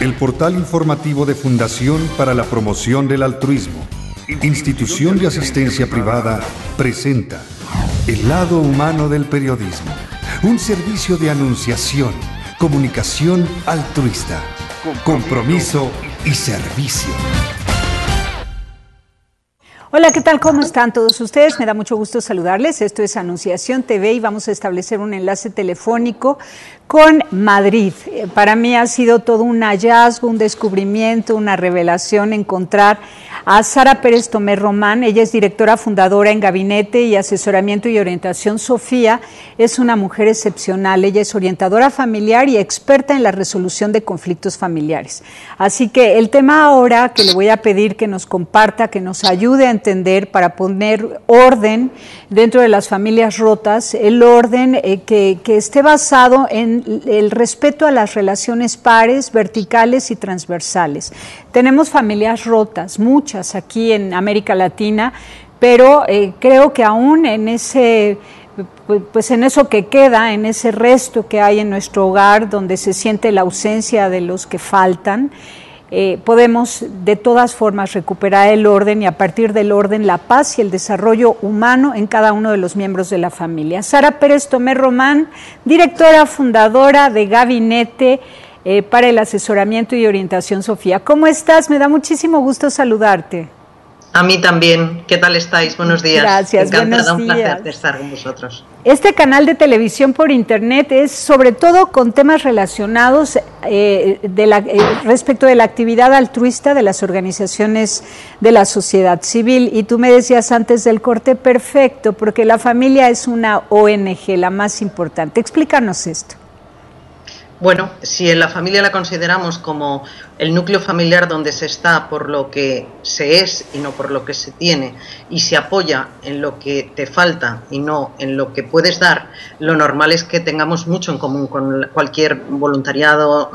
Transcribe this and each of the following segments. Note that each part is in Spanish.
El portal informativo de Fundación para la Promoción del Altruismo, institución de asistencia privada, presenta El lado humano del periodismo, un servicio de anunciación, comunicación altruista, compromiso y servicio. Hola, ¿qué tal? ¿Cómo están todos ustedes? Me da mucho gusto saludarles. Esto es Anunciación TV y vamos a establecer un enlace telefónico con Madrid. Para mí ha sido todo un hallazgo, un descubrimiento, una revelación encontrar a Sara Pérez Tomé Román. Ella es directora fundadora en Gabinete y Asesoramiento y Orientación Sofía. Es una mujer excepcional. Ella es orientadora familiar y experta en la resolución de conflictos familiares. Así que el tema ahora que le voy a pedir que nos comparta, que nos ayude a entender para poner orden dentro de las familias rotas, el orden que esté basado en el respeto a las relaciones pares, verticales y transversales. Tenemos familias rotas, muchas aquí en América Latina, pero creo que aún en ese, pues en eso que queda, en ese resto que hay en nuestro hogar, donde se siente la ausencia de los que faltan, podemos de todas formas recuperar el orden y a partir del orden la paz y el desarrollo humano en cada uno de los miembros de la familia. Sara Pérez Tomé Román, directora fundadora de Gabinete para el Asesoramiento y Orientación Sofía. ¿Cómo estás? Me da muchísimo gusto saludarte. A mí también. ¿Qué tal estáis? Buenos días. Gracias, encantada, buenos días. Un placer de estar con vosotros. Este canal de televisión por internet es sobre todo con temas relacionados respecto de la actividad altruista de las organizaciones de la sociedad civil. Y tú me decías antes del corte, perfecto, porque la familia es una ONG, la más importante. Explícanos esto. Bueno, si en la familia la consideramos como el núcleo familiar donde se está por lo que se es y no por lo que se tiene, y se apoya en lo que te falta y no en lo que puedes dar, lo normal es que tengamos mucho en común con cualquier voluntariado,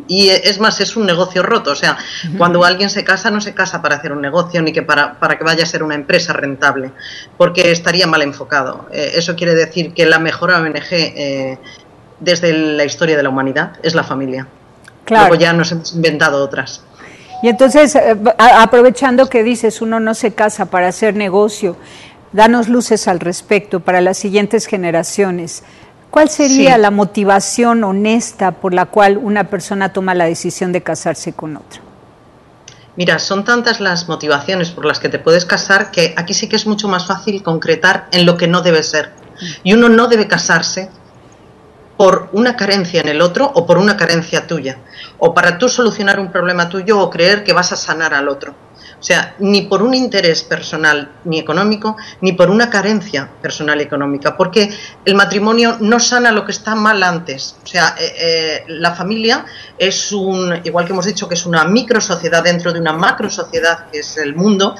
y es más, es un negocio roto. O sea, cuando alguien se casa, no se casa para hacer un negocio ni que para que vaya a ser una empresa rentable, porque estaría mal enfocado. Eso quiere decir que la mejor ONG desde la historia de la humanidad es la familia. Claro. Luego ya nos hemos inventado otras. Y entonces, aprovechando que dices, uno no se casa para hacer negocio, danos luces al respecto para las siguientes generaciones. ¿Cuál sería la motivación honesta por la cual una persona toma la decisión de casarse con otra? Mira, son tantas las motivaciones por las que te puedes casar que aquí sí que es mucho más fácil concretar en lo que no debe ser. Y uno no debe casarse por una carencia en el otro o por una carencia tuya, o para tú solucionar un problema tuyo o creer que vas a sanar al otro. O sea, ni por un interés personal ni económico, ni por una carencia personal y económica, porque el matrimonio no sana lo que está mal antes. O sea, la familia es igual que hemos dicho que es una microsociedad dentro de una macrosociedad que es el mundo,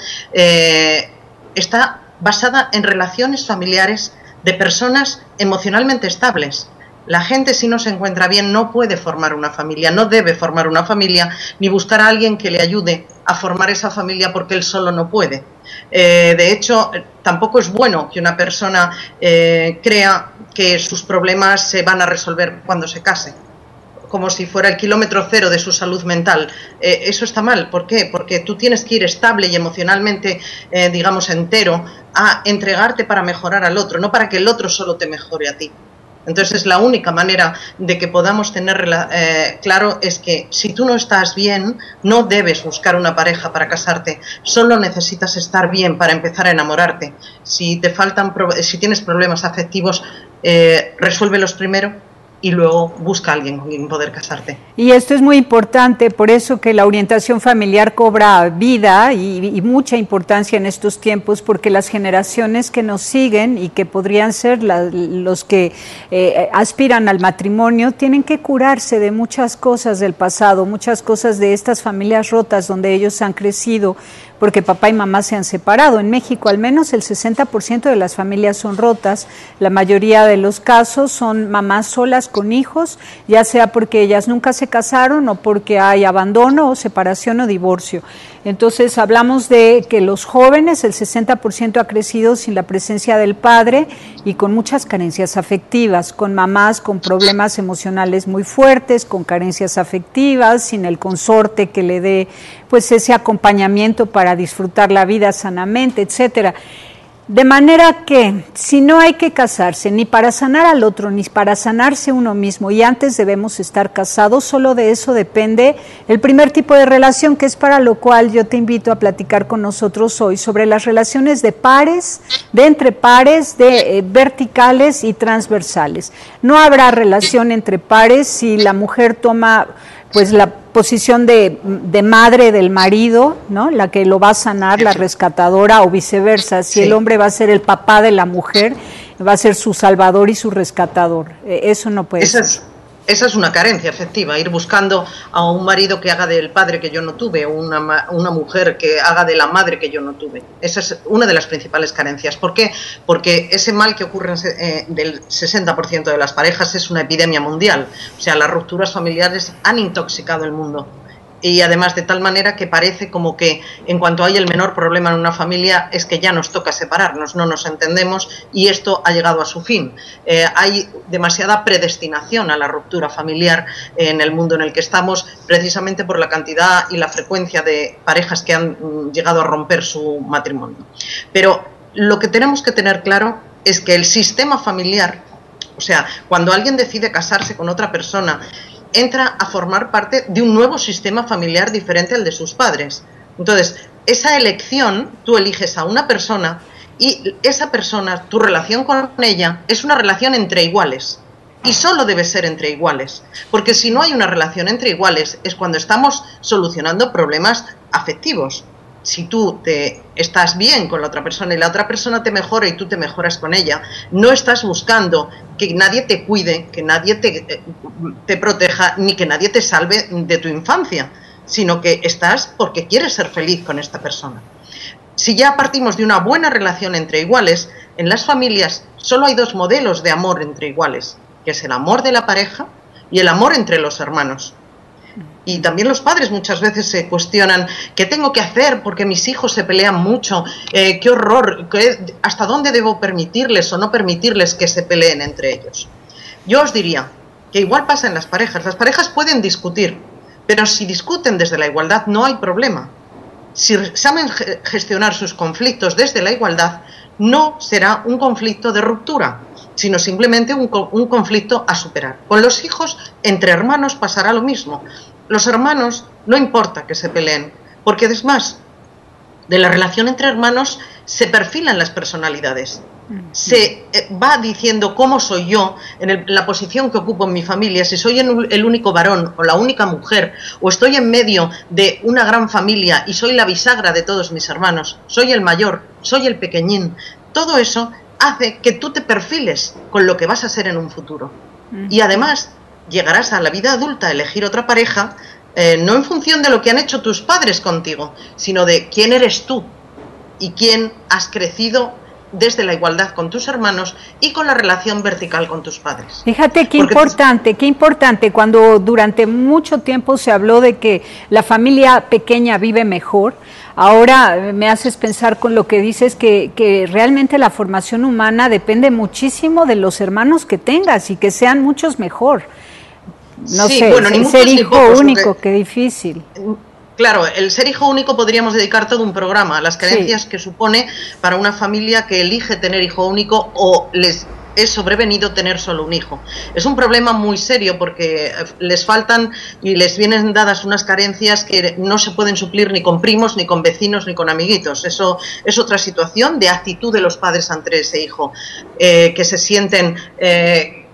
está basada en relaciones familiares de personas emocionalmente estables. La gente, si no se encuentra bien, no puede formar una familia, no debe formar una familia, ni buscar a alguien que le ayude a formar esa familia porque él solo no puede. De hecho, tampoco es bueno que una persona crea que sus problemas se van a resolver cuando se case, como si fuera el kilómetro cero de su salud mental. Eso está mal. ¿Por qué? Porque tú tienes que ir estable y emocionalmente, digamos, entero, a entregarte para mejorar al otro, no para que el otro solo te mejore a ti. Entonces la única manera de que podamos tener claro es que si tú no estás bien, no debes buscar una pareja para casarte, solo necesitas estar bien para empezar a enamorarte. Si tienes problemas afectivos, resuélvelos primero y luego busca a alguien con quien poder casarte. Y esto es muy importante, por eso que la orientación familiar cobra vida y mucha importancia en estos tiempos, porque las generaciones que nos siguen y que podrían ser los que aspiran al matrimonio, tienen que curarse de muchas cosas del pasado, muchas cosas de estas familias rotas donde ellos han crecido, porque papá y mamá se han separado. En México al menos el 60% de las familias son rotas, la mayoría de los casos son mamás solas con hijos, ya sea porque ellas nunca se casaron o porque hay abandono o separación o divorcio. Entonces hablamos de que los jóvenes, el 60% ha crecido sin la presencia del padre y con muchas carencias afectivas, con mamás con problemas emocionales muy fuertes, con carencias afectivas, sin el consorte que le dé pues ese acompañamiento para disfrutar la vida sanamente, etcétera. De manera que si no hay que casarse ni para sanar al otro, ni para sanarse uno mismo, y antes debemos estar casados, solo de eso depende el primer tipo de relación, que es para lo cual yo te invito a platicar con nosotros hoy, sobre las relaciones de pares, de entre pares, de verticales y transversales. No habrá relación entre pares si la mujer toma pues la posición de madre del marido, ¿no? La que lo va a sanar, la rescatadora, o viceversa. Si el hombre va a ser el papá de la mujer, va a ser su salvador y su rescatador. Eso no puede ser. Esa es una carencia efectiva, ir buscando a un marido que haga del padre que yo no tuve, o una mujer que haga de la madre que yo no tuve. Esa es una de las principales carencias. ¿Por qué? Porque ese mal que ocurre del 60% de las parejas es una epidemia mundial. O sea, las rupturas familiares han intoxicado el mundo. Y además de tal manera que parece como que en cuanto hay el menor problema en una familia es que ya nos toca separarnos, no nos entendemos, y esto ha llegado a su fin. Hay demasiada predestinación a la ruptura familiar en el mundo en el que estamos, precisamente por la cantidad y la frecuencia de parejas que han llegado a romper su matrimonio. Pero lo que tenemos que tener claro es que el sistema familiar, o sea, cuando alguien decide casarse con otra persona, entra a formar parte de un nuevo sistema familiar diferente al de sus padres. Entonces, esa elección, tú eliges a una persona y esa persona, tu relación con ella, es una relación entre iguales. Y solo debe ser entre iguales, porque si no hay una relación entre iguales es cuando estamos solucionando problemas afectivos. Si tú estás bien con la otra persona y la otra persona te mejora y tú te mejoras con ella, no estás buscando que nadie te cuide, que nadie te proteja, ni que nadie te salve de tu infancia, sino que estás porque quieres ser feliz con esta persona. Si ya partimos de una buena relación entre iguales, en las familias solo hay dos modelos de amor entre iguales, que es el amor de la pareja y el amor entre los hermanos. Y también los padres muchas veces se cuestionan ¿qué tengo que hacer? Porque mis hijos se pelean mucho, qué horror, ¿hasta dónde debo permitirles o no permitirles que se peleen entre ellos? Yo os diría que igual pasa en las parejas pueden discutir, pero si discuten desde la igualdad no hay problema. Si saben gestionar sus conflictos desde la igualdad, no será un conflicto de ruptura, sino simplemente un conflicto a superar. Con los hijos, entre hermanos, pasará lo mismo. Los hermanos no importa que se peleen, porque es más, de la relación entre hermanos se perfilan las personalidades. Se va diciendo cómo soy yo, en la posición que ocupo en mi familia, si soy el único varón o la única mujer, o estoy en medio de una gran familia y soy la bisagra de todos mis hermanos, soy el mayor, soy el pequeñín. Todo eso hace que tú te perfiles con lo que vas a ser en un futuro. Y además llegarás a la vida adulta a elegir otra pareja, no en función de lo que han hecho tus padres contigo, sino de quién eres tú y quién has crecido desde la igualdad con tus hermanos y con la relación vertical con tus padres. Fíjate qué importante, cuando durante mucho tiempo se habló de que la familia pequeña vive mejor. Ahora me haces pensar con lo que dices que realmente la formación humana depende muchísimo de los hermanos que tengas y que sean muchos mejor. No sé, bueno, ser hijo único, qué difícil. Claro, el ser hijo único podríamos dedicar todo un programa a las carencias que supone para una familia que elige tener hijo único o les es sobrevenido tener solo un hijo. Es un problema muy serio porque les faltan y les vienen dadas unas carencias que no se pueden suplir ni con primos, ni con vecinos, ni con amiguitos. Eso es otra situación de actitud de los padres ante ese hijo, que se sienten...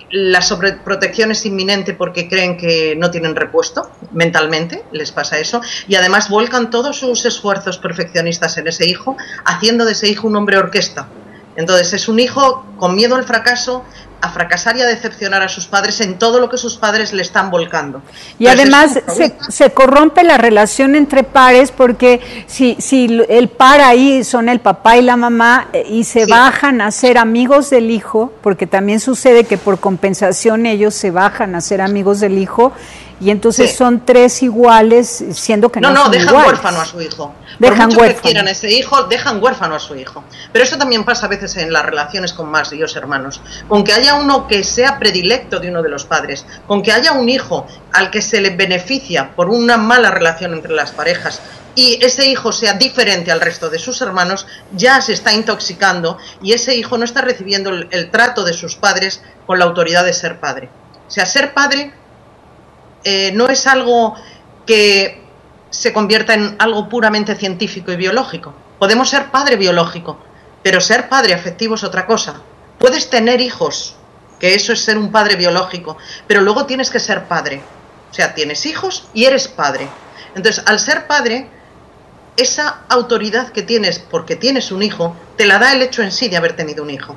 la sobreprotección es inminente porque creen que no tienen repuesto, mentalmente les pasa eso, y además vuelcan todos sus esfuerzos perfeccionistas en ese hijo, haciendo de ese hijo un hombre orquesta. Entonces es un hijo con miedo al fracaso, a fracasar y a decepcionar a sus padres en todo lo que sus padres le están volcando. Y además se corrompe la relación entre pares, porque si el par ahí son el papá y la mamá y se bajan a ser amigos del hijo, porque también sucede que por compensación ellos se bajan a ser amigos del hijo, y entonces son tres iguales, siendo que no son dejan iguales. Huérfano a su hijo. Dejan por mucho huérfano. que quieran a ese hijo, dejan huérfano a su hijo. Pero eso también pasa a veces en las relaciones con más de 2 hermanos. Con que haya uno que sea predilecto de uno de los padres, con que haya un hijo al que se le beneficia por una mala relación entre las parejas, y ese hijo sea diferente al resto de sus hermanos, ya se está intoxicando y ese hijo no está recibiendo el trato de sus padres con la autoridad de ser padre. O sea, ser padre no es algo que se convierta en algo puramente científico y biológico. Podemos ser padre biológico, pero ser padre afectivo es otra cosa. Puedes tener hijos, que eso es ser un padre biológico, pero luego tienes que ser padre. O sea, tienes hijos y eres padre. Entonces, al ser padre, esa autoridad que tienes porque tienes un hijo, te la da el hecho en sí de haber tenido un hijo.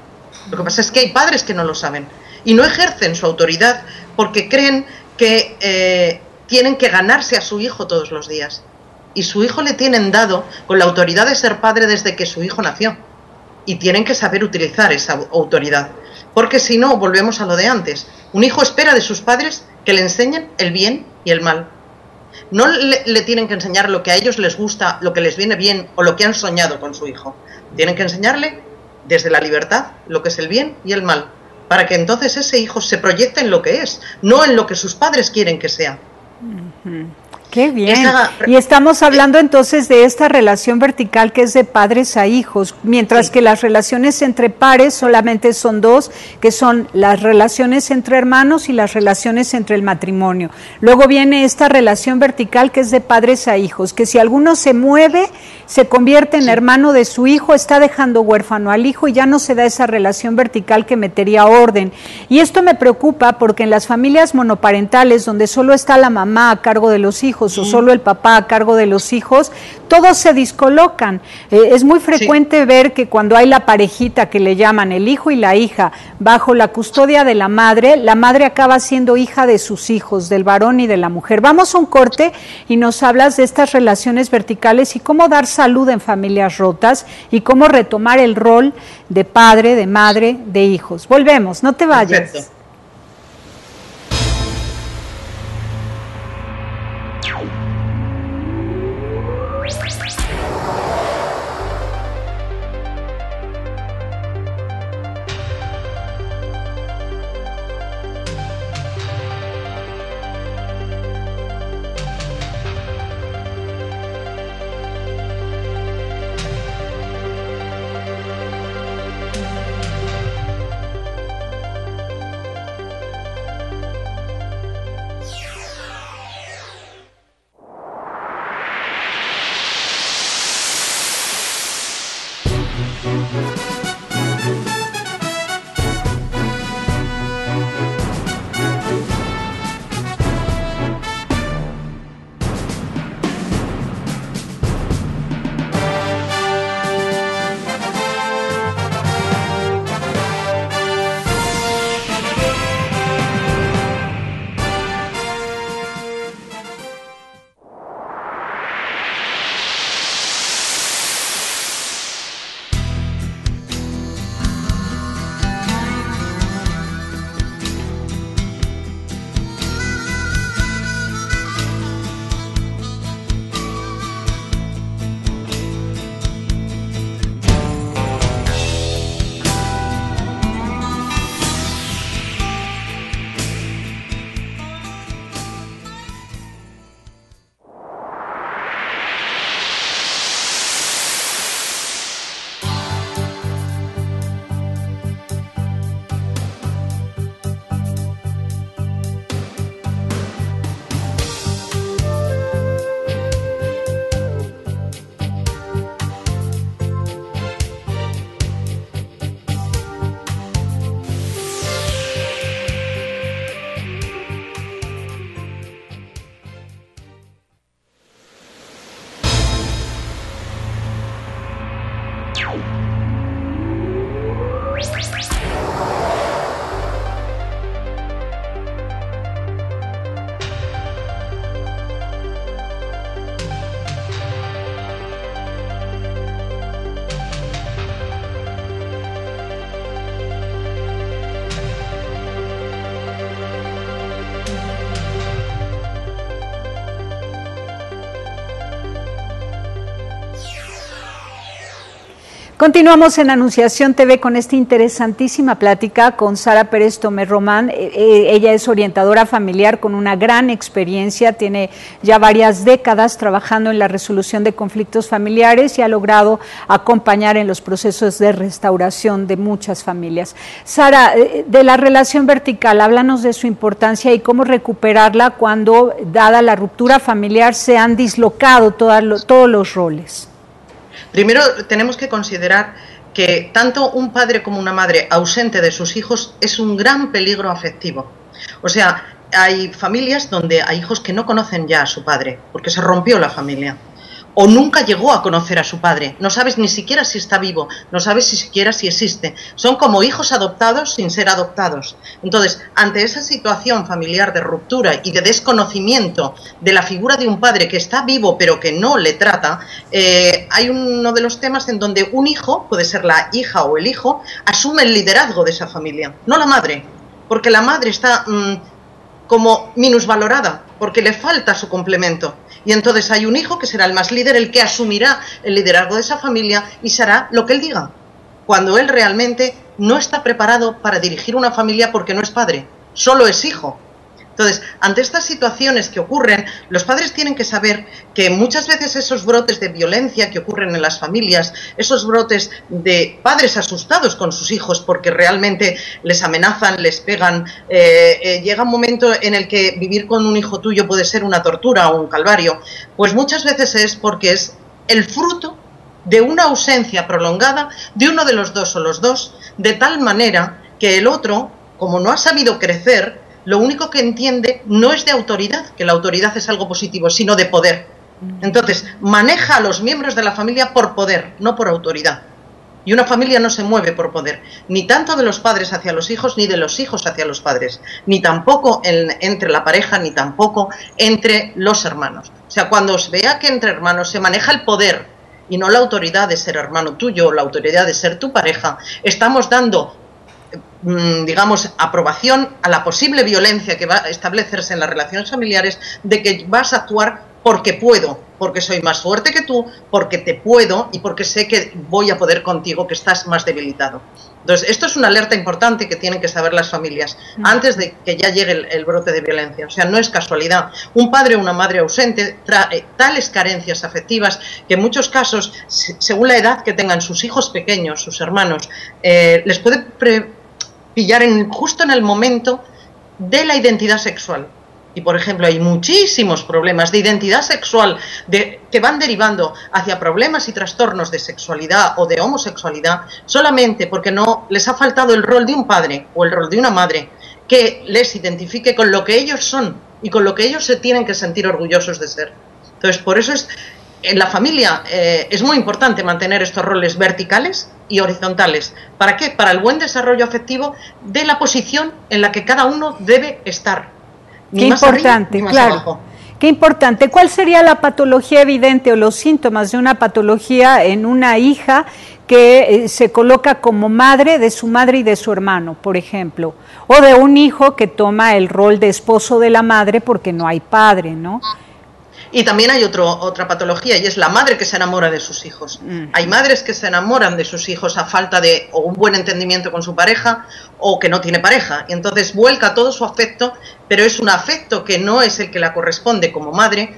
Lo que pasa es que hay padres que no lo saben y no ejercen su autoridad porque creen que tienen que ganarse a su hijo todos los días. Y su hijo le tienen dado con la autoridad de ser padre desde que su hijo nació. Y tienen que saber utilizar esa autoridad. Porque si no, volvemos a lo de antes. Un hijo espera de sus padres que le enseñen el bien y el mal. No le tienen que enseñar lo que a ellos les gusta, lo que les viene bien o lo que han soñado con su hijo. Tienen que enseñarle desde la libertad lo que es el bien y el mal, para que entonces ese hijo se proyecte en lo que es, no en lo que sus padres quieren que sea. Qué bien. Y estamos hablando entonces de esta relación vertical que es de padres a hijos, mientras que las relaciones entre pares solamente son 2, que son las relaciones entre hermanos y las relaciones entre el matrimonio. Luego viene esta relación vertical que es de padres a hijos, que si alguno se mueve, se convierte en hermano de su hijo, está dejando huérfano al hijo y ya no se da esa relación vertical que metería orden. Y esto me preocupa porque en las familias monoparentales, donde solo está la mamá a cargo de los hijos, o solo el papá a cargo de los hijos, todos se descolocan. Es muy frecuente ver que cuando hay la parejita que le llaman el hijo y la hija bajo la custodia de la madre acaba siendo hija de sus hijos, del varón y de la mujer. Vamos a un corte y nos hablas de estas relaciones verticales y cómo dar salud en familias rotas y cómo retomar el rol de padre, de madre, de hijos. Volvemos, no te vayas. Perfecto. Continuamos en Anunciación TV con esta interesantísima plática con Sara Pérez Tomé Román. Ella es orientadora familiar con una gran experiencia, tiene ya varias décadas trabajando en la resolución de conflictos familiares y ha logrado acompañar en los procesos de restauración de muchas familias. Sara, de la relación vertical, háblanos de su importancia y cómo recuperarla cuando, dada la ruptura familiar, se han dislocado todos los roles. Primero tenemos que considerar que tanto un padre como una madre ausente de sus hijos es un gran peligro afectivo. O sea, hay familias donde hay hijos que no conocen ya a su padre, porque se rompió la familia. O nunca llegó a conocer a su padre, no sabes ni siquiera si está vivo, no sabes ni siquiera si existe. Son como hijos adoptados sin ser adoptados. Entonces, ante esa situación familiar de ruptura y de desconocimiento de la figura de un padre que está vivo pero que no le trata, hay uno de los temas en donde un hijo, puede ser la hija o el hijo, asume el liderazgo de esa familia, no la madre, porque la madre está como minusvalorada, porque le falta su complemento. Y entonces hay un hijo que será el más líder, el que asumirá el liderazgo de esa familia y se hará lo que él diga, cuando él realmente no está preparado para dirigir una familia porque no es padre, solo es hijo. Entonces, ante estas situaciones que ocurren, los padres tienen que saber que muchas veces esos brotes de violencia que ocurren en las familias, esos brotes de padres asustados con sus hijos porque realmente les amenazan, les pegan, llega un momento en el que vivir con un hijo tuyo puede ser una tortura o un calvario, pues muchas veces es porque es el fruto de una ausencia prolongada de uno de los dos o los dos, de tal manera que el otro, como no ha sabido crecer, lo único que entiende no es de autoridad, que la autoridad es algo positivo, sino de poder. Entonces, maneja a los miembros de la familia por poder, no por autoridad. Y una familia no se mueve por poder, ni tanto de los padres hacia los hijos, ni de los hijos hacia los padres, ni tampoco entre la pareja, ni tampoco entre los hermanos. O sea, cuando se vea que entre hermanos se maneja el poder y no la autoridad de ser hermano tuyo o la autoridad de ser tu pareja, estamos dando, digamos, aprobación a la posible violencia que va a establecerse en las relaciones familiares, de que vas a actuar porque puedo, porque soy más fuerte que tú, porque te puedo y porque sé que voy a poder contigo, que estás más debilitado. Entonces, esto es una alerta importante que tienen que saber las familias antes de que ya llegue el brote de violencia. O sea, no es casualidad. Un padre o una madre ausente trae tales carencias afectivas que en muchos casos, según la edad que tengan sus hijos pequeños, sus hermanos, les puede pillar justo en el momento de la identidad sexual. Y, por ejemplo, hay muchísimos problemas de identidad sexual que van derivando hacia problemas y trastornos de sexualidad o de homosexualidad solamente porque no les ha faltado el rol de un padre o el rol de una madre que les identifique con lo que ellos son y con lo que ellos se tienen que sentir orgullosos de ser. Entonces, por eso en la familia es muy importante mantener estos roles verticales y horizontales. ¿Para qué? Para el buen desarrollo afectivo de la posición en la que cada uno debe estar. Qué importante, claro. Qué importante. ¿Cuál sería la patología evidente o los síntomas de una patología en una hija que se coloca como madre de su madre y de su hermano, por ejemplo? O de un hijo que toma el rol de esposo de la madre porque no hay padre, ¿no? Y también hay otra patología, y es la madre que se enamora de sus hijos. Hay madres que se enamoran de sus hijos a falta de o un buen entendimiento con su pareja o que no tiene pareja. Y entonces vuelca todo su afecto, pero es un afecto que no es el que la corresponde como madre,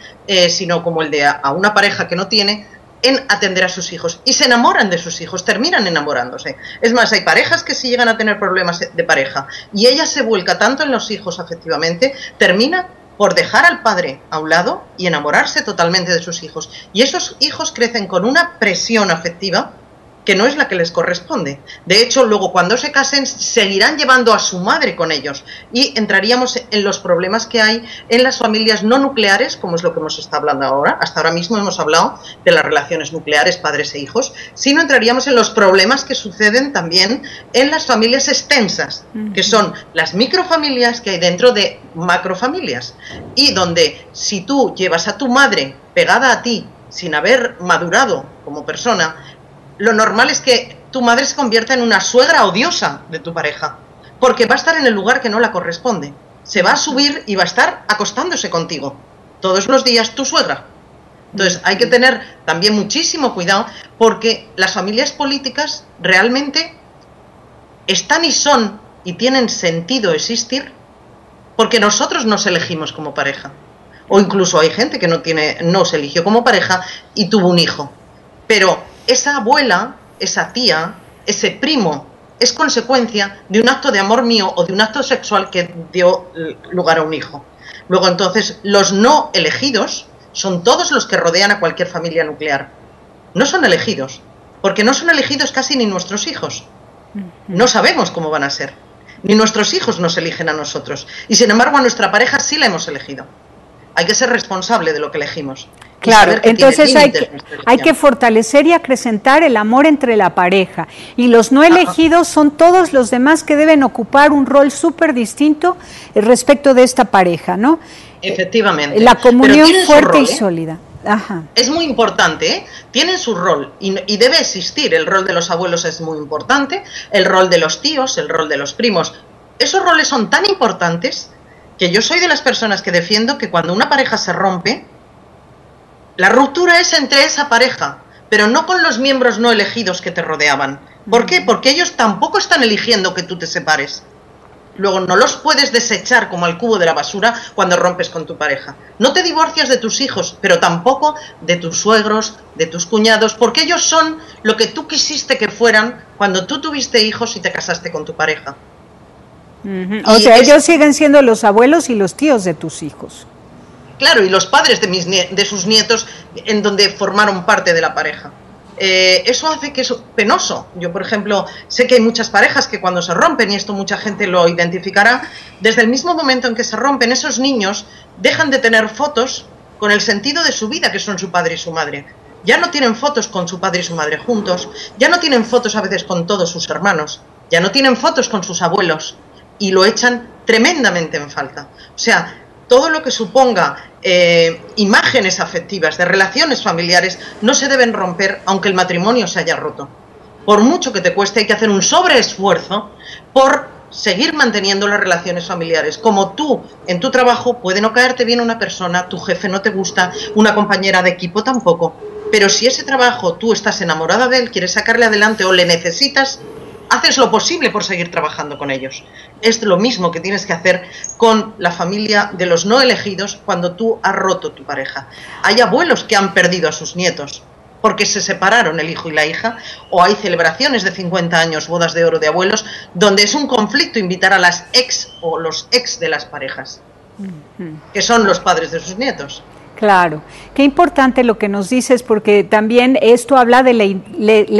sino como el de a una pareja que no tiene, en atender a sus hijos. Y se enamoran de sus hijos, terminan enamorándose. Es más, hay parejas que si llegan a tener problemas de pareja y ella se vuelca tanto en los hijos afectivamente, termina por dejar al padre a un lado y enamorarse totalmente de sus hijos. Y esos hijos crecen con una presión afectiva que no es la que les corresponde. De hecho, luego cuando se casen, seguirán llevando a su madre con ellos y entraríamos en los problemas que hay en las familias no nucleares, como es lo que hemos estado hablando ahora. Hasta ahora mismo hemos hablado de las relaciones nucleares, padres e hijos, sino entraríamos en los problemas que suceden también en las familias extensas, que son las microfamilias que hay dentro de macrofamilias, y donde si tú llevas a tu madre pegada a ti sin haber madurado como persona, lo normal es que tu madre se convierta en una suegra odiosa de tu pareja, porque va a estar en el lugar que no la corresponde. Se va a subir y va a estar acostándose contigo todos los días tu suegra. Entonces hay que tener también muchísimo cuidado, porque las familias políticas realmente están y son y tienen sentido existir porque nosotros nos elegimos como pareja. O incluso hay gente que no se eligió como pareja y tuvo un hijo. Pero esa abuela, esa tía, ese primo, es consecuencia de un acto de amor mío o de un acto sexual que dio lugar a un hijo. Luego entonces los no elegidos son todos los que rodean a cualquier familia nuclear. No son elegidos, porque no son elegidos casi ni nuestros hijos. No sabemos cómo van a ser. Ni nuestros hijos nos eligen a nosotros. Y sin embargo a nuestra pareja sí la hemos elegido. Hay que ser responsable de lo que elegimos. Claro, entonces hay que fortalecer y acrecentar el amor entre la pareja. Y los no elegidos son todos los demás que deben ocupar un rol súper distinto respecto de esta pareja, ¿no? Efectivamente. La comunión fuerte y sólida. Ajá. Es muy importante, ¿eh? Tienen su rol y debe existir. El rol de los abuelos es muy importante, el rol de los tíos, el rol de los primos. Esos roles son tan importantes que yo soy de las personas que defiendo que cuando una pareja se rompe, la ruptura es entre esa pareja, pero no con los miembros no elegidos que te rodeaban. ¿Por qué? Porque ellos tampoco están eligiendo que tú te separes. Luego no los puedes desechar como al cubo de la basura cuando rompes con tu pareja. No te divorcias de tus hijos, pero tampoco de tus suegros, de tus cuñados, porque ellos son lo que tú quisiste que fueran cuando tú tuviste hijos y te casaste con tu pareja. O sea, ellos siguen siendo los abuelos y los tíos de tus hijos. Claro, y los padres de sus nietos en donde formaron parte de la pareja. Eso hace que es penoso. Yo, por ejemplo, sé que hay muchas parejas que cuando se rompen, y esto mucha gente lo identificará, desde el mismo momento en que se rompen, esos niños dejan de tener fotos con el sentido de su vida, que son su padre y su madre. Ya no tienen fotos con su padre y su madre juntos, ya no tienen fotos a veces con todos sus hermanos, ya no tienen fotos con sus abuelos, y lo echan tremendamente en falta. O sea, todo lo que suponga imágenes afectivas de relaciones familiares no se deben romper aunque el matrimonio se haya roto. Por mucho que te cueste, hay que hacer un sobreesfuerzo por seguir manteniendo las relaciones familiares. Como tú, en tu trabajo, puede no caerte bien una persona, tu jefe no te gusta, una compañera de equipo tampoco, pero si ese trabajo tú estás enamorada de él, quieres sacarle adelante o le necesitas, haces lo posible por seguir trabajando con ellos. Es lo mismo que tienes que hacer con la familia de los no elegidos cuando tú has roto tu pareja. Hay abuelos que han perdido a sus nietos porque se separaron el hijo y la hija, o hay celebraciones de 50 años, bodas de oro de abuelos, donde es un conflicto invitar a las ex o los ex de las parejas, que son los padres de sus nietos. Claro, qué importante lo que nos dices, porque también esto habla de la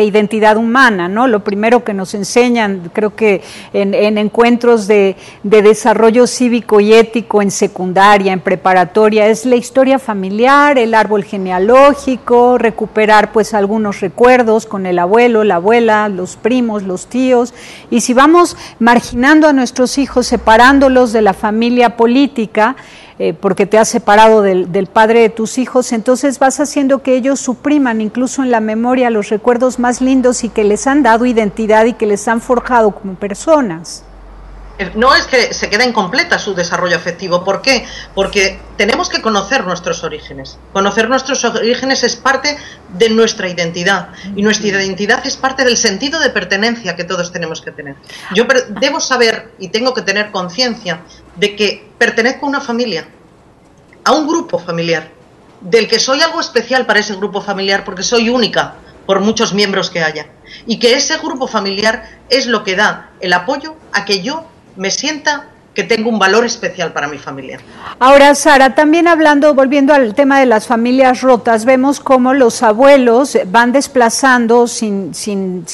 identidad humana, ¿no? Lo primero que nos enseñan, creo que en encuentros de desarrollo cívico y ético en secundaria, en preparatoria, es la historia familiar, el árbol genealógico, recuperar pues algunos recuerdos con el abuelo, la abuela, los primos, los tíos, y si vamos marginando a nuestros hijos, separándolos de la familia política, porque te has separado del padre de tus hijos, entonces vas haciendo que ellos supriman incluso en la memoria los recuerdos más lindos y que les han dado identidad y que les han forjado como personas. No es que se quede incompleta su desarrollo afectivo. ¿Por qué? Porque tenemos que conocer nuestros orígenes. Conocer nuestros orígenes es parte de nuestra identidad, y nuestra identidad es parte del sentido de pertenencia que todos tenemos que tener. Yo debo saber y tengo que tener conciencia de que pertenezco a una familia, a un grupo familiar, del que soy algo especial para ese grupo familiar porque soy única por muchos miembros que haya, y que ese grupo familiar es lo que da el apoyo a que yo me sienta que tengo un valor especial para mi familia. Ahora, Sara, también volviendo al tema de las familias rotas, vemos cómo los abuelos van desplazando sin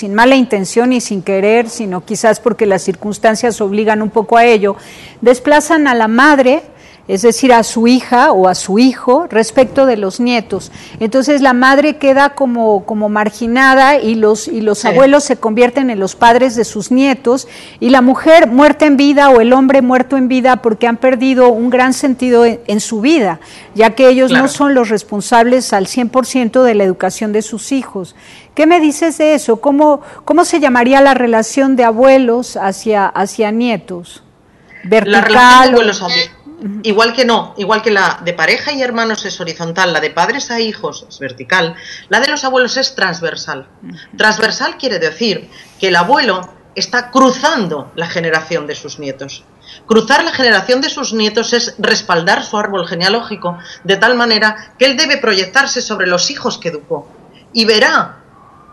mala intención y sin querer, sino quizás porque las circunstancias obligan un poco a ello, desplazan a la madre, es decir, a su hija o a su hijo respecto de los nietos. Entonces la madre queda como marginada y los abuelos se convierten en los padres de sus nietos, y la mujer muerta en vida o el hombre muerto en vida porque han perdido un gran sentido en su vida, ya que ellos no son los responsables al 100% de la educación de sus hijos. ¿Qué me dices de eso? ¿Cómo se llamaría la relación de abuelos hacia nietos? ¿Vertical? La relación de abuelos Igual que no, igual que la de pareja y hermanos es horizontal, la de padres a hijos es vertical, la de los abuelos es transversal. Transversal quiere decir que el abuelo está cruzando la generación de sus nietos. Cruzar la generación de sus nietos es respaldar su árbol genealógico de tal manera que él debe proyectarse sobre los hijos que educó y verá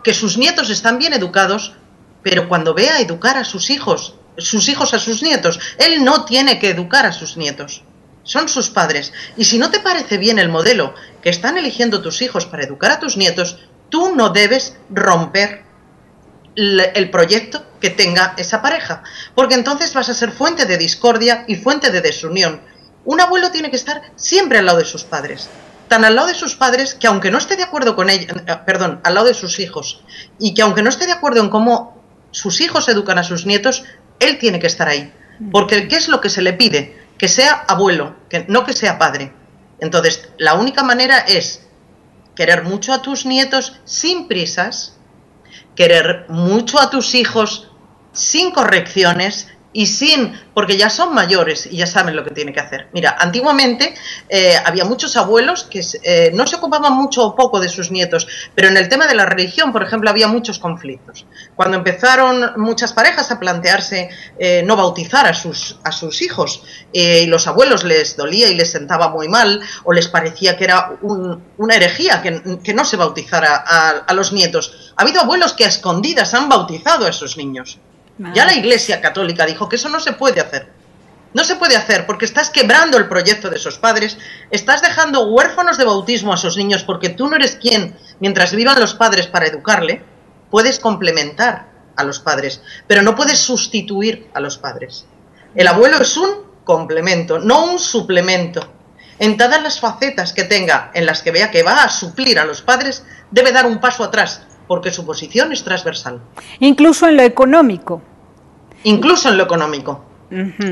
que sus nietos están bien educados, pero cuando vea educar a sus hijos a sus nietos, él no tiene que educar a sus nietos, son sus padres. Y si no te parece bien el modelo que están eligiendo tus hijos para educar a tus nietos, tú no debes romper el proyecto que tenga esa pareja, porque entonces vas a ser fuente de discordia y fuente de desunión. Un abuelo tiene que estar siempre al lado de sus padres, tan al lado de sus padres que aunque no esté de acuerdo con ellos, al lado de sus hijos, y que aunque no esté de acuerdo en cómo sus hijos educan a sus nietos, él tiene que estar ahí, porque ¿qué es lo que se le pide? Que sea abuelo, no que sea padre. Entonces, la única manera es querer mucho a tus nietos sin prisas, querer mucho a tus hijos sin correcciones y porque ya son mayores y ya saben lo que tienen que hacer. Mira, antiguamente había muchos abuelos que no se ocupaban mucho o poco de sus nietos, pero en el tema de la religión, por ejemplo, había muchos conflictos. Cuando empezaron muchas parejas a plantearse no bautizar a sus hijos, y los abuelos les dolía y les sentaba muy mal, o les parecía que era una herejía que no se bautizara a los nietos. Ha habido abuelos que a escondidas han bautizado a esos niños. Ya la Iglesia Católica dijo que eso no se puede hacer. No se puede hacer porque estás quebrando el proyecto de esos padres, estás dejando huérfanos de bautismo a esos niños porque tú no eres quien, mientras vivan los padres para educarle, puedes complementar a los padres, pero no puedes sustituir a los padres. El abuelo es un complemento, no un suplemento. En todas las facetas que tenga, en las que vea que va a suplir a los padres, debe dar un paso atrás, porque su posición es transversal. Incluso en lo económico. Incluso en lo económico.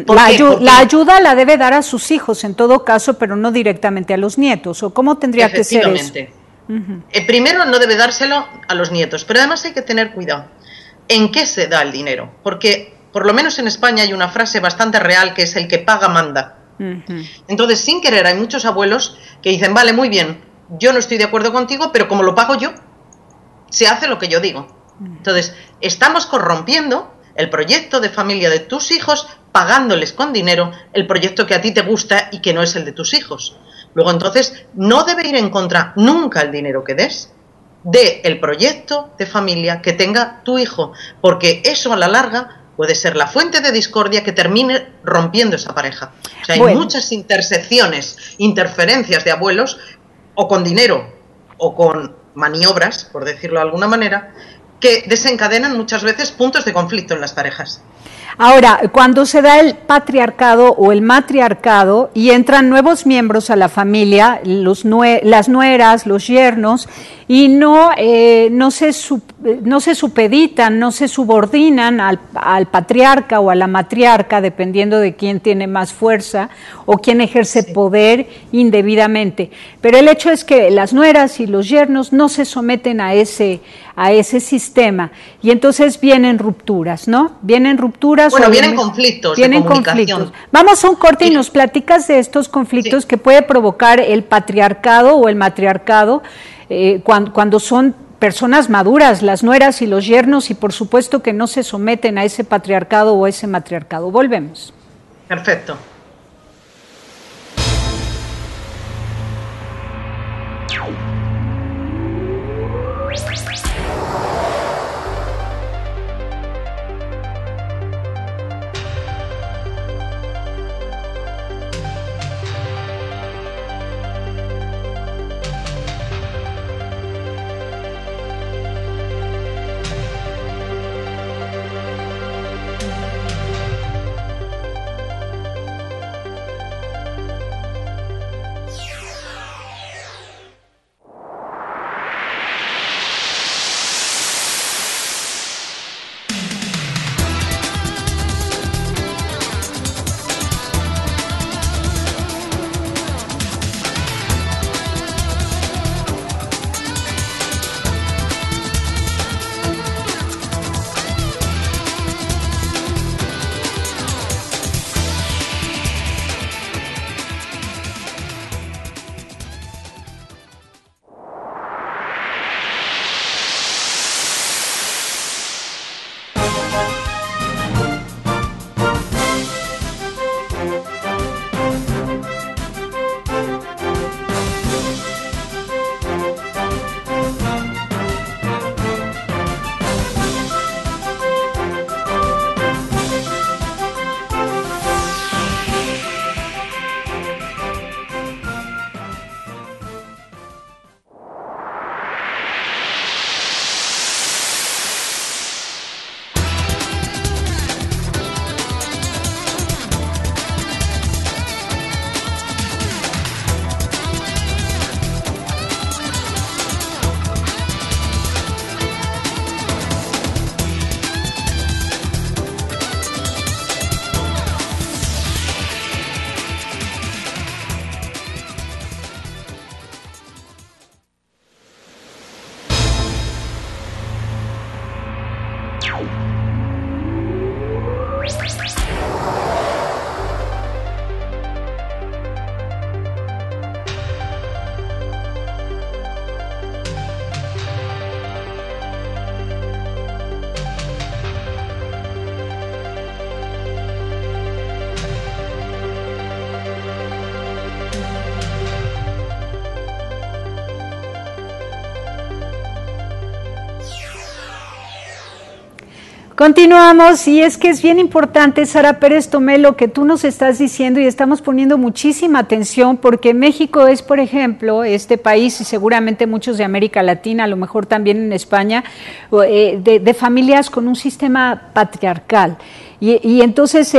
La ayuda la debe dar a sus hijos en todo caso, pero no directamente a los nietos. ¿O cómo tendría que ser eso? Primero no debe dárselo a los nietos, pero además hay que tener cuidado. ¿En qué se da el dinero? Porque por lo menos en España hay una frase bastante real que es el que paga manda. Entonces, sin querer, hay muchos abuelos que dicen, vale, muy bien, yo no estoy de acuerdo contigo, pero como lo pago yo, se hace lo que yo digo. Entonces, estamos corrompiendo el proyecto de familia de tus hijos, pagándoles con dinero el proyecto que a ti te gusta y que no es el de tus hijos. Luego, entonces, no debe ir en contra nunca el dinero que des del proyecto de familia que tenga tu hijo, porque eso a la larga puede ser la fuente de discordia que termine rompiendo esa pareja. O sea, hay muchas interferencias de abuelos, o con dinero, o con maniobras, por decirlo de alguna manera, que desencadenan muchas veces puntos de conflicto en las parejas. Ahora, cuando se da el patriarcado o el matriarcado y entran nuevos miembros a la familia, las nueras, los yernos, y no se supeditan, no se subordinan al patriarca o a la matriarca, dependiendo de quién tiene más fuerza o quién ejerce poder indebidamente. Pero el hecho es que las nueras y los yernos no se someten a ese sistema, y entonces vienen rupturas, ¿no? Vienen rupturas. Bueno, vienen conflictos de comunicación. Vamos a un corte y nos platicas de estos conflictos que puede provocar el patriarcado o el matriarcado cuando son personas maduras, las nueras y los yernos, y por supuesto que no se someten a ese patriarcado o a ese matriarcado. Volvemos. Perfecto. Continuamos, y es que es bien importante, Sara Pérez Tomé, lo que tú nos estás diciendo, y estamos poniendo muchísima atención porque México es, por ejemplo, este país, y seguramente muchos de América Latina, a lo mejor también en España, de familias con un sistema patriarcal. Y entonces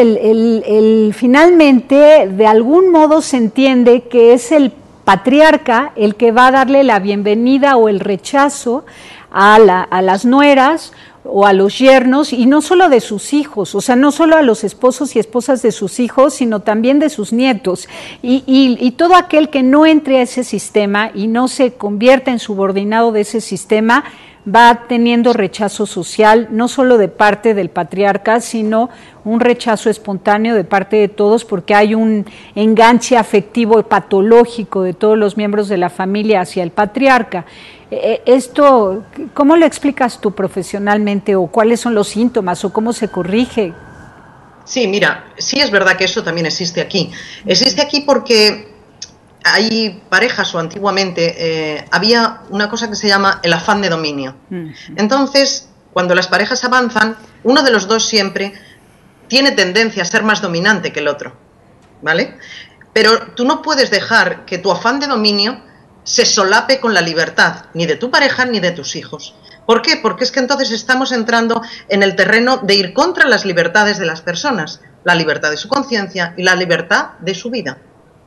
finalmente, de algún modo se entiende que es el patriarca el que va a darle la bienvenida o el rechazo a las nueras o a los yernos, y no solo de sus hijos, o sea, no solo a los esposos y esposas de sus hijos, sino también de sus nietos. Y todo aquel que no entre a ese sistema y no se convierta en subordinado de ese sistema, va teniendo rechazo social, no solo de parte del patriarca, sino un rechazo espontáneo de parte de todos, porque hay un enganche afectivo y patológico de todos los miembros de la familia hacia el patriarca. Esto, ¿cómo lo explicas tú profesionalmente, o cuáles son los síntomas, o cómo se corrige? Sí, mira, sí es verdad que eso también existe aquí. Existe aquí porque hay parejas, o antiguamente había una cosa que se llama el afán de dominio. Entonces, cuando las parejas avanzan, uno de los dos siempre tiene tendencia a ser más dominante que el otro, ¿vale? Pero tú no puedes dejar que tu afán de dominio se solape con la libertad, ni de tu pareja ni de tus hijos. ¿Por qué? Porque es que entonces estamos entrando en el terreno de ir contra las libertades de las personas, la libertad de su conciencia y la libertad de su vida.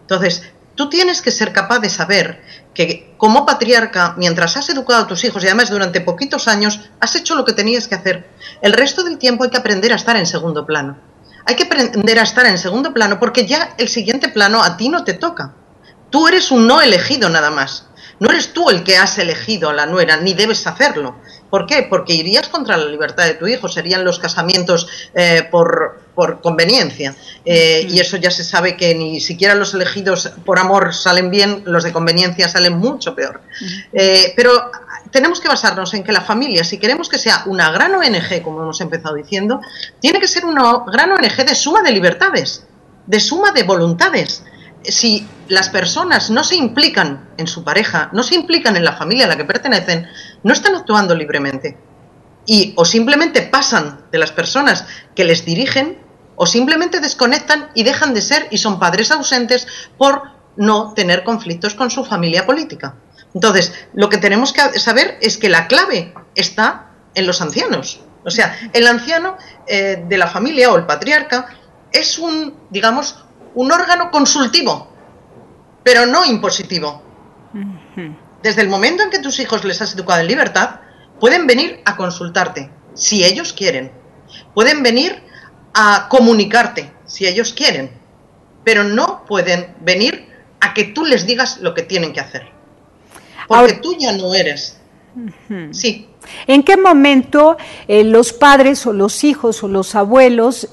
Entonces, tú tienes que ser capaz de saber que como patriarca, mientras has educado a tus hijos, y además durante poquitos años, has hecho lo que tenías que hacer. El resto del tiempo hay que aprender a estar en segundo plano. Hay que aprender a estar en segundo plano porque ya el siguiente plano a ti no te toca. Tú eres un no elegido nada más. No eres tú el que has elegido a la nuera, ni debes hacerlo. ¿Por qué? Porque irías contra la libertad de tu hijo, serían los casamientos por conveniencia. Y eso ya se sabe que ni siquiera los elegidos por amor salen bien, los de conveniencia salen mucho peor. Pero tenemos que basarnos en que la familia, si queremos que sea una gran ONG, como hemos empezado diciendo, tiene que ser una gran ONG de suma de libertades, de suma de voluntades. Si las personas no se implican en su pareja, no se implican en la familia a la que pertenecen, no están actuando libremente. Y o simplemente pasan de las personas que les dirigen, o simplemente desconectan y dejan de ser y son padres ausentes por no tener conflictos con su familia política. Entonces, lo que tenemos que saber es que la clave está en los ancianos. O sea, el anciano de la familia o el patriarca es digamos, un órgano consultivo, pero no impositivo. Desde el momento en que tus hijos les has educado en libertad, pueden venir a consultarte, si ellos quieren. Pueden venir a comunicarte, si ellos quieren. Pero no pueden venir a que tú les digas lo que tienen que hacer. Porque tú ya no eres. Sí. ¿En qué momento los padres o los hijos o los abuelos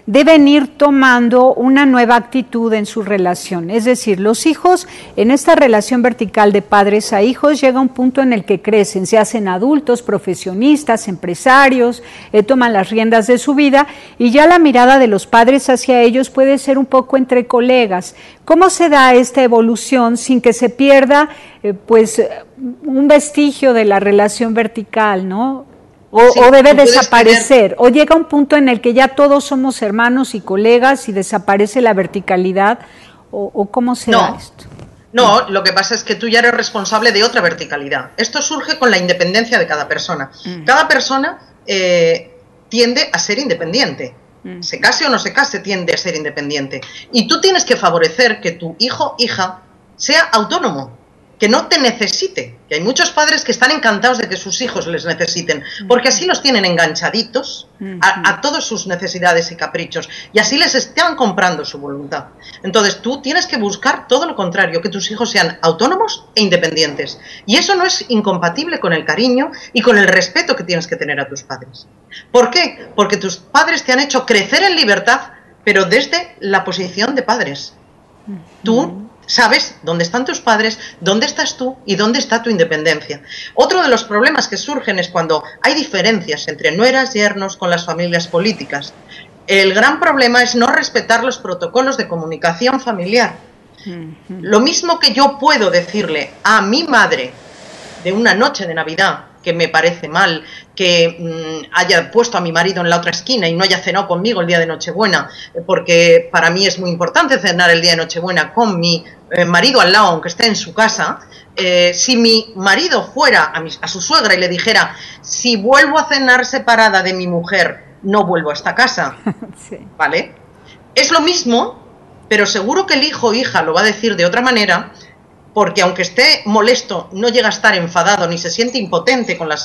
deben ir tomando una nueva actitud en su relación? Es decir, los hijos en esta relación vertical de padres a hijos llega un punto en el que crecen, se hacen adultos, profesionistas, empresarios, toman las riendas de su vida, y ya la mirada de los padres hacia ellos puede ser un poco entre colegas. ¿Cómo se da esta evolución sin que se pierda un vestigio de la relación vertical, ¿no? O debe desaparecer, o llega un punto en el que ya todos somos hermanos y colegas y desaparece la verticalidad, o cómo se da esto? No, lo que pasa es que tú ya eres responsable de otra verticalidad. Esto surge con la independencia de cada persona. Cada persona tiende a ser independiente. Se case o no se case, tiende a ser independiente. Y tú tienes que favorecer que tu hijo, hija, sea autónomo, que no te necesite. Que hay muchos padres que están encantados de que sus hijos les necesiten, porque así los tienen enganchaditos a todas sus necesidades y caprichos, y así les están comprando su voluntad. Entonces tú tienes que buscar todo lo contrario, que tus hijos sean autónomos e independientes. Y eso no es incompatible con el cariño y con el respeto que tienes que tener a tus padres. ¿Por qué? Porque tus padres te han hecho crecer en libertad, pero desde la posición de padres. Tú sabes dónde están tus padres, dónde estás tú y dónde está tu independencia. Otro de los problemas que surgen es cuando hay diferencias entre nueras y yernos con las familias políticas. El gran problema es no respetar los protocolos de comunicación familiar. Lo mismo que yo puedo decirle a mi madre de una noche de Navidad que me parece mal que haya puesto a mi marido en la otra esquina y no haya cenado conmigo el día de Nochebuena, porque para mí es muy importante cenar el día de Nochebuena con mi marido al lado, aunque esté en su casa. Si mi marido fuera a su suegra y le dijera, si vuelvo a cenar separada de mi mujer, no vuelvo a esta casa, sí. ¿Vale? Es lo mismo, pero seguro que el hijo o hija lo va a decir de otra manera, porque aunque esté molesto, no llega a estar enfadado ni se siente impotente con la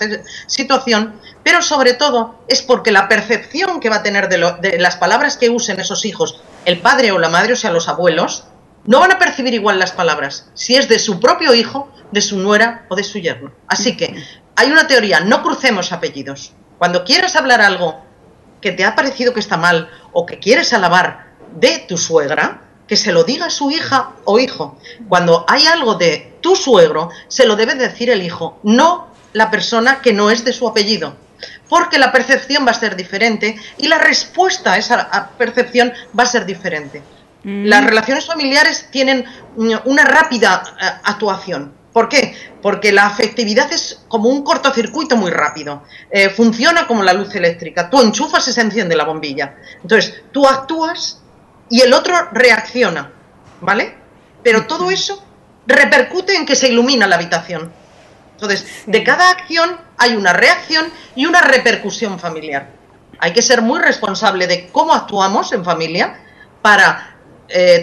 situación, pero sobre todo es porque la percepción que va a tener de las palabras que usen esos hijos, el padre o la madre, o sea, los abuelos, no van a percibir igual las palabras, si es de su propio hijo, de su nuera o de su yerno. Así que hay una teoría, no crucemos apellidos. Cuando quieras hablar algo que te ha parecido que está mal o que quieres alabar de tu suegra, que se lo diga a su hija o hijo. Cuando hay algo de tu suegro, se lo debe decir el hijo, no la persona que no es de su apellido, porque la percepción va a ser diferente y la respuesta a esa percepción va a ser diferente. Las relaciones familiares tienen una rápida actuación. ¿Por qué? Porque la afectividad es como un cortocircuito muy rápido. Funciona como la luz eléctrica. Tú enchufas y se enciende la bombilla. Entonces, tú actúas y el otro reacciona, ¿vale? Pero todo eso repercute en que se ilumina la habitación. Entonces, de cada acción hay una reacción y una repercusión familiar. Hay que ser muy responsable de cómo actuamos en familia para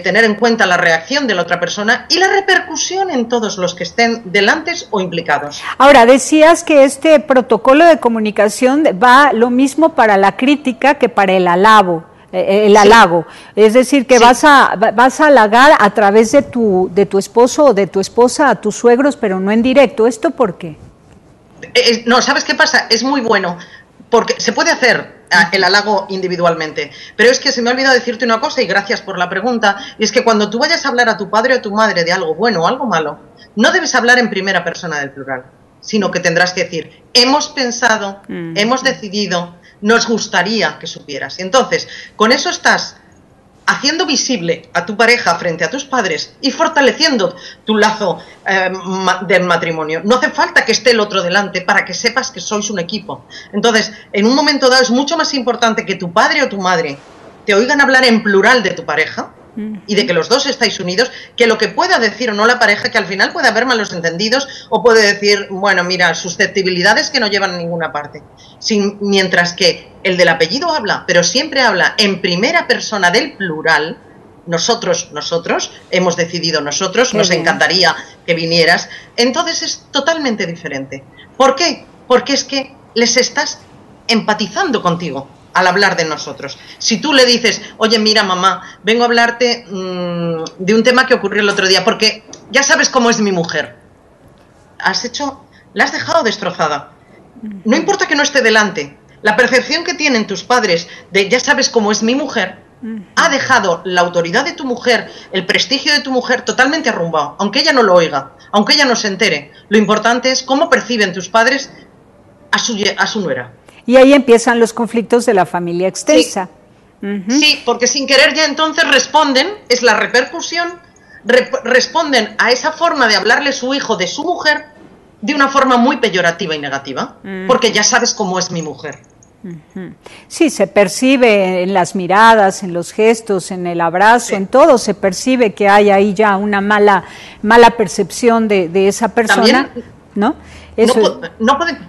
tener en cuenta la reacción de la otra persona y la repercusión en todos los que estén delante o implicados. Ahora, decías que este protocolo de comunicación va lo mismo para la crítica que para el alabo. Halago, es decir, que vas a halagar a través de tu esposo o de tu esposa a tus suegros, pero no en directo. ¿Esto por qué? No, ¿sabes qué pasa? Es muy bueno, porque se puede hacer el halago individualmente, pero es que se me ha olvidado decirte una cosa y gracias por la pregunta, y es que cuando tú vayas a hablar a tu padre o a tu madre de algo bueno o algo malo, no debes hablar en primera persona del plural, sino que tendrás que decir, hemos pensado, hemos decidido, nos gustaría que supieras. Y entonces, con eso estás haciendo visible a tu pareja frente a tus padres y fortaleciendo tu lazo del matrimonio. No hace falta que esté el otro delante para que sepas que sois un equipo. Entonces, en un momento dado es mucho más importante que tu padre o tu madre te oigan hablar en plural de tu pareja y de que los dos estáis unidos, que lo que pueda decir o no la pareja, que al final puede haber malos entendidos o puede decir, bueno, mira, susceptibilidades que no llevan a ninguna parte. Mientras que el del apellido habla, pero siempre habla en primera persona del plural, nosotros, hemos decidido nosotros, nos encantaría que vinieras, entonces es totalmente diferente. ¿Por qué? Porque es que les estás empatizando contigo al hablar de nosotros. Si tú le dices, oye, mira, mamá, vengo a hablarte de un tema que ocurrió el otro día, porque ya sabes cómo es mi mujer. La has dejado destrozada. No importa que no esté delante. La percepción que tienen tus padres de ya sabes cómo es mi mujer, ha dejado la autoridad de tu mujer, el prestigio de tu mujer totalmente arrumbado, aunque ella no lo oiga, aunque ella no se entere. Lo importante es cómo perciben tus padres a su nuera. Y ahí empiezan los conflictos de la familia extensa. Sí, sí, porque sin querer ya entonces responden, es la repercusión, responden a esa forma de hablarle su hijo de su mujer de una forma muy peyorativa y negativa, porque ya sabes cómo es mi mujer. Sí, se percibe en las miradas, en los gestos, en el abrazo, en todo se percibe que hay ahí ya una mala percepción de esa persona. También, ¿no? Eso no podemos...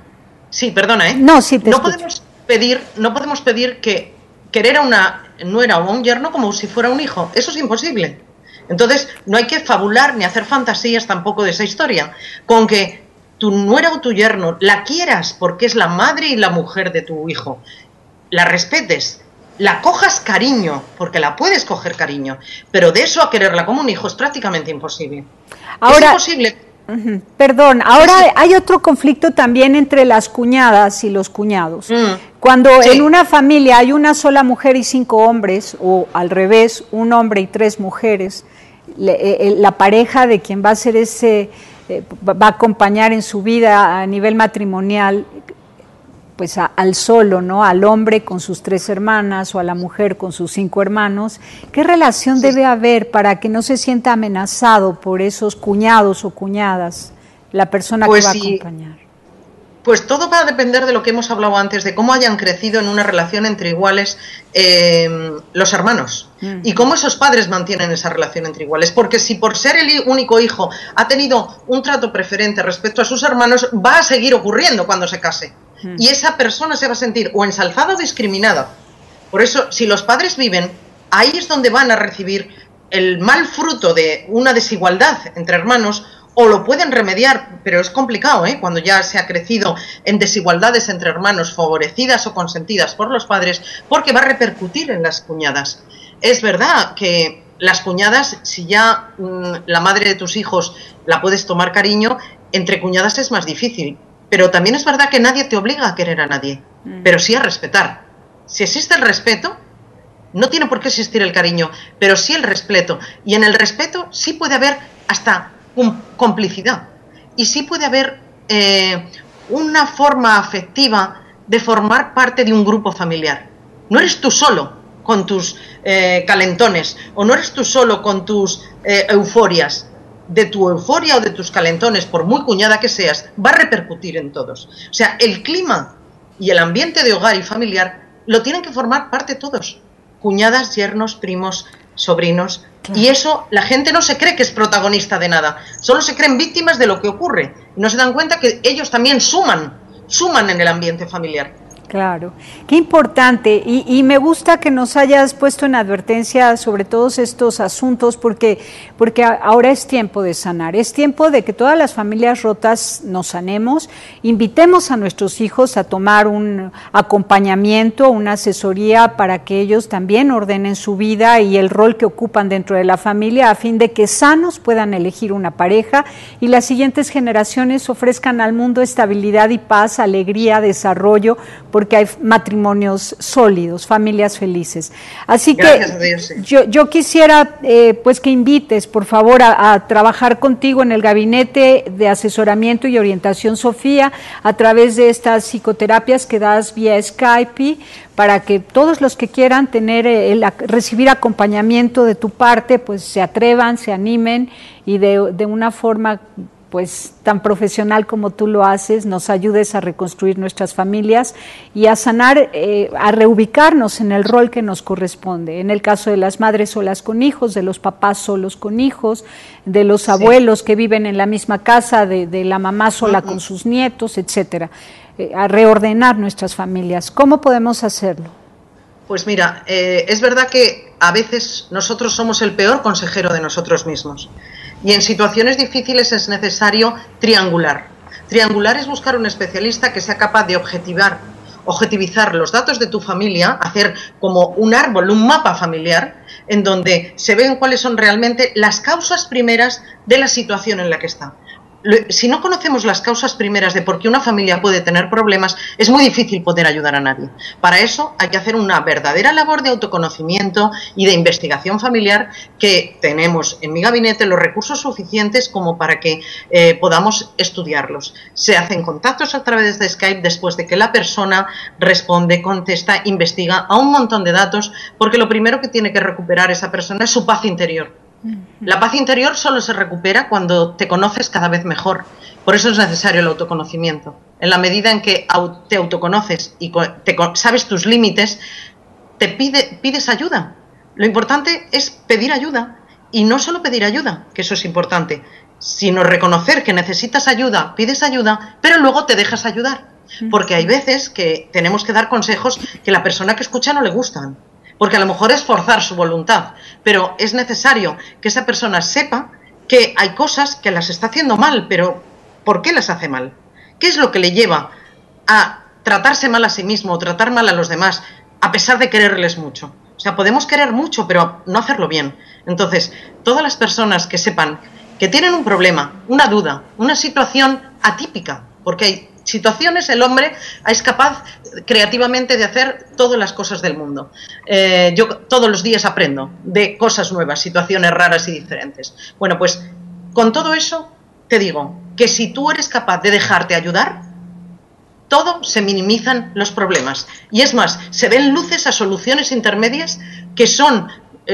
Sí, perdona, ¿eh? No, sí, no podemos pedir que querer a una nuera o a un yerno como si fuera un hijo. Eso es imposible. Entonces, no hay que fabular ni hacer fantasías tampoco de esa historia. Con que tu nuera o tu yerno la quieras porque es la madre y la mujer de tu hijo, la respetes, la cojas cariño, porque la puedes coger cariño, pero de eso a quererla como un hijo es prácticamente imposible. Ahora, es imposible. Perdón, ahora hay otro conflicto también entre las cuñadas y los cuñados. Cuando en una familia hay una sola mujer y 5 hombres, o al revés, un hombre y 3 mujeres, la pareja de quien va a ser va a acompañar en su vida a nivel matrimonial, pues al solo, ¿no? Al hombre con sus 3 hermanas o a la mujer con sus 5 hermanos. ¿Qué relación debe haber para que no se sienta amenazado por esos cuñados o cuñadas, la persona que va a acompañar? Pues todo va a depender de lo que hemos hablado antes, de cómo hayan crecido en una relación entre iguales los hermanos y cómo esos padres mantienen esa relación entre iguales. Porque si por ser el único hijo ha tenido un trato preferente respecto a sus hermanos, va a seguir ocurriendo cuando se case. Y esa persona se va a sentir o ensalzada o discriminada. Por eso, si los padres viven, ahí es donde van a recibir el mal fruto de una desigualdad entre hermanos. O lo pueden remediar, pero es complicado, cuando ya se ha crecido en desigualdades entre hermanos favorecidas o consentidas por los padres, porque va a repercutir en las cuñadas. Es verdad que las cuñadas, si ya la madre de tus hijos la puedes tomar cariño, entre cuñadas es más difícil. Pero también es verdad que nadie te obliga a querer a nadie, pero sí a respetar. Si existe el respeto, no tiene por qué existir el cariño, pero sí el respeto. Y en el respeto sí puede haber hasta complicidad y sí puede haber una forma afectiva de formar parte de un grupo familiar. No eres tú solo con tus calentones, o no eres tú solo con tus euforias. De tu euforia o de tus calentones, por muy cuñada que seas, va a repercutir en todos. O sea, el clima y el ambiente de hogar y familiar lo tienen que formar parte todos. Cuñadas, yernos, primos, sobrinos. Claro. Y eso, la gente no se cree que es protagonista de nada, solo se creen víctimas de lo que ocurre y no se dan cuenta que ellos también suman en el ambiente familiar. Claro, qué importante, y me gusta que nos hayas puesto en advertencia sobre todos estos asuntos, porque ahora es tiempo de sanar, es tiempo de que todas las familias rotas nos sanemos, invitemos a nuestros hijos a tomar un acompañamiento, una asesoría para que ellos también ordenen su vida y el rol que ocupan dentro de la familia, a fin de que sanos puedan elegir una pareja y las siguientes generaciones ofrezcan al mundo estabilidad y paz, alegría, desarrollo, porque hay matrimonios sólidos, familias felices. Así Gracias que a Dios, sí. yo quisiera pues que invites, por favor, a trabajar contigo en el Gabinete de Asesoramiento y Orientación Sofía a través de estas psicoterapias que das vía Skype, para que todos los que quieran recibir acompañamiento de tu parte, pues se atrevan, se animen y de una forma pues tan profesional como tú lo haces, nos ayudes a reconstruir nuestras familias y a sanar, a reubicarnos en el rol que nos corresponde. En el caso de las madres solas con hijos, de los papás solos con hijos, de los abuelos que viven en la misma casa, de la mamá sola con sus nietos, etcétera. A reordenar nuestras familias. ¿Cómo podemos hacerlo? Pues mira, es verdad que a veces nosotros somos el peor consejero de nosotros mismos. Y en situaciones difíciles es necesario triangular. Triangular es buscar un especialista que sea capaz de objetivizar los datos de tu familia, hacer como un árbol, un mapa familiar, en donde se ven cuáles son realmente las causas primeras de la situación en la que está. Si no conocemos las causas primeras de por qué una familia puede tener problemas, es muy difícil poder ayudar a nadie. Para eso hay que hacer una verdadera labor de autoconocimiento y de investigación familiar, que tenemos en mi gabinete los recursos suficientes como para que podamos estudiarlos. Se hacen contactos a través de Skype después de que la persona responde, contesta, investiga a un montón de datos, porque lo primero que tiene que recuperar esa persona es su paz interior. La paz interior solo se recupera cuando te conoces cada vez mejor. Por eso es necesario el autoconocimiento. En la medida en que te autoconoces y sabes tus límites, pides ayuda. Lo importante es pedir ayuda. Y no solo pedir ayuda, que eso es importante, sino reconocer que necesitas ayuda, pides ayuda, pero luego te dejas ayudar. Porque hay veces que tenemos que dar consejos que a la persona que escucha no le gustan. Porque a lo mejor es forzar su voluntad, pero es necesario que esa persona sepa que hay cosas que las está haciendo mal, pero ¿por qué las hace mal? ¿Qué es lo que le lleva a tratarse mal a sí mismo o tratar mal a los demás, a pesar de quererles mucho? O sea, podemos querer mucho, pero no hacerlo bien. Entonces, todas las personas que sepan que tienen un problema, una duda, una situación atípica, porque hay situaciones, el hombre es capaz creativamente de hacer todas las cosas del mundo. Yo todos los días aprendo de cosas nuevas, situaciones raras y diferentes. Bueno, pues con todo eso te digo que si tú eres capaz de dejarte ayudar, todo se minimizan los problemas. Y es más, se ven luces a soluciones intermedias que son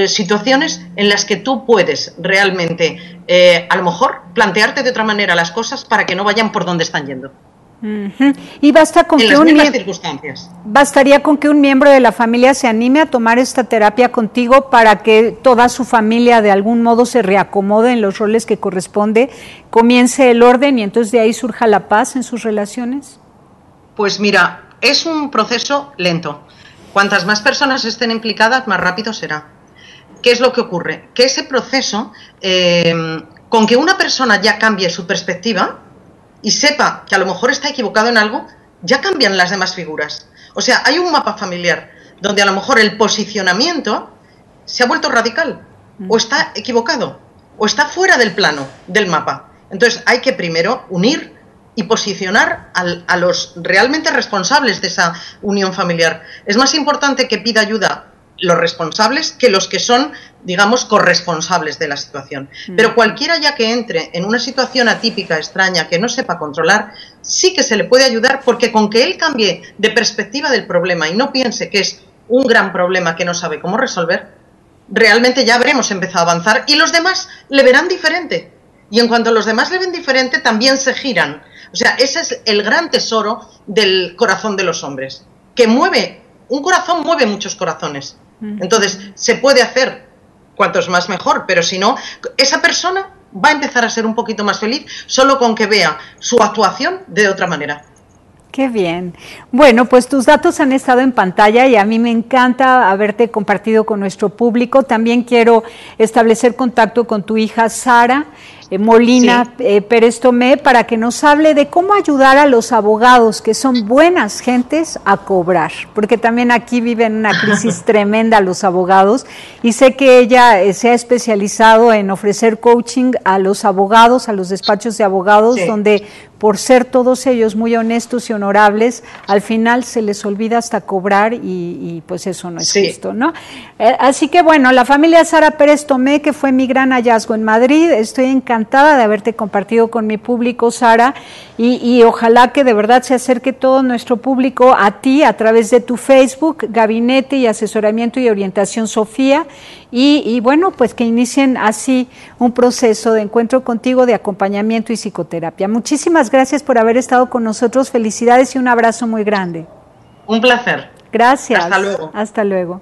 situaciones en las que tú puedes realmente, a lo mejor, plantearte de otra manera las cosas para que no vayan por donde están yendo. Y basta con en que las mismas circunstancias. Bastaría con que un miembro de la familia se anime a tomar esta terapia contigo para que toda su familia de algún modo se reacomode en los roles que corresponde, comience el orden y entonces de ahí surja la paz en sus relaciones. Pues mira, es un proceso lento. Cuantas más personas estén implicadas, más rápido será. ¿Qué es lo que ocurre? Que ese proceso, con que una persona ya cambie su perspectiva y sepa que a lo mejor está equivocado en algo, ya cambian las demás figuras. O sea, hay un mapa familiar donde a lo mejor el posicionamiento se ha vuelto radical, o está equivocado, o está fuera del plano del mapa. Entonces hay que primero unir y posicionar a los realmente responsables de esa unión familiar. Es más importante que pida ayuda los responsables que los que son, digamos, corresponsables de la situación. Pero cualquiera ya que entre en una situación atípica, extraña, que no sepa controlar, sí que se le puede ayudar, porque con que él cambie de perspectiva del problema y no piense que es un gran problema que no sabe cómo resolver, realmente ya habremos empezado a avanzar y los demás le verán diferente. Y en cuanto los demás le ven diferente, también se giran. O sea, ese es el gran tesoro del corazón de los hombres, que mueve, un corazón mueve muchos corazones. Entonces, se puede hacer, cuantos más mejor, pero si no, esa persona va a empezar a ser un poquito más feliz solo con que vea su actuación de otra manera. Qué bien. Bueno, pues tus datos han estado en pantalla y a mí me encanta haberte compartido con nuestro público. También quiero establecer contacto con tu hija Sara Molina Pérez Tomé para que nos hable de cómo ayudar a los abogados, que son buenas gentes, a cobrar, porque también aquí viven una crisis tremenda los abogados, y sé que ella se ha especializado en ofrecer coaching a los abogados, a los despachos de abogados, donde por ser todos ellos muy honestos y honorables, al final se les olvida hasta cobrar y pues eso no es justo, ¿no? Así que bueno, la familia Sara Pérez Tomé, que fue mi gran hallazgo en Madrid, estoy encantada de haberte compartido con mi público, Sara, y ojalá que de verdad se acerque todo nuestro público a ti a través de tu Facebook, Gabinete y Asesoramiento y Orientación Sofía, y bueno, pues que inicien así un proceso de encuentro contigo, de acompañamiento y psicoterapia. Muchísimas gracias por haber estado con nosotros, felicidades y un abrazo muy grande. Un placer. Gracias. Hasta luego. Hasta luego.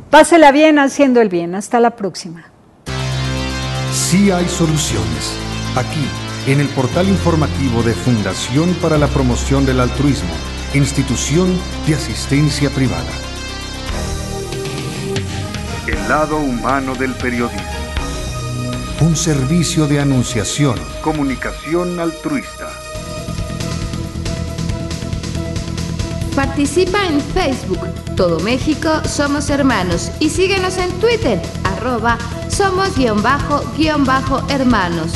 Pásela bien haciendo el bien. Hasta la próxima. Sí hay soluciones. Aquí, en el portal informativo de Fundación para la Promoción del Altruismo, Institución de Asistencia Privada. El lado humano del periodismo. Un servicio de anunciación, comunicación altruista. Participa en Facebook, Todo México Somos Hermanos, y síguenos en Twitter, @somos_hermanos.